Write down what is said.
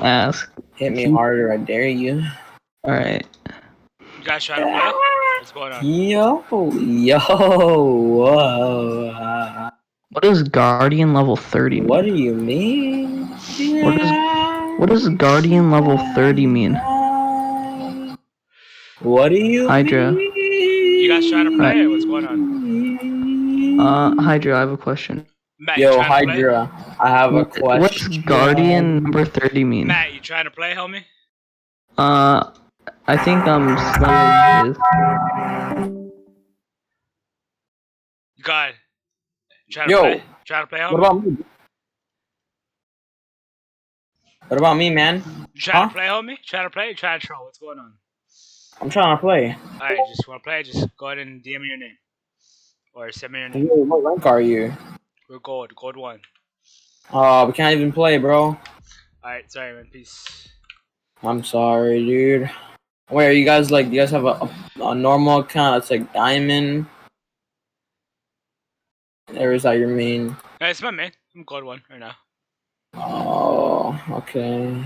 Ask. Hit me harder, I dare you. Alright. You guys trying to play? What's going on? Yo, whoa. What is Guardian level 30 mean? What do you mean? What does Guardian level 30 mean? What do you Hydra. mean? You guys trying to play? What's going on? Hydra, I have a question. Matt, Yo, you trying to play? Hydra, I have a question. What's Guardian number 30 mean? Matt, you trying to play, homie? I think Slim is. God. Trying to play? Trying to play, homie? What about me? What about me, man? You trying to play, homie? Trying to play? You trying to troll? What's going on? I'm trying to play. Alright, just want to play? Just go ahead and DM me your name. Or send me your name. Yo, what rank are you? We're gold 1. Oh, we can't even play, bro. Alright, sorry, man. Peace. I'm sorry, dude. Wait, are you guys like? Do you guys have a normal account that's like diamond? Or is that your main? It's my main. I'm gold 1 right now. Oh, okay.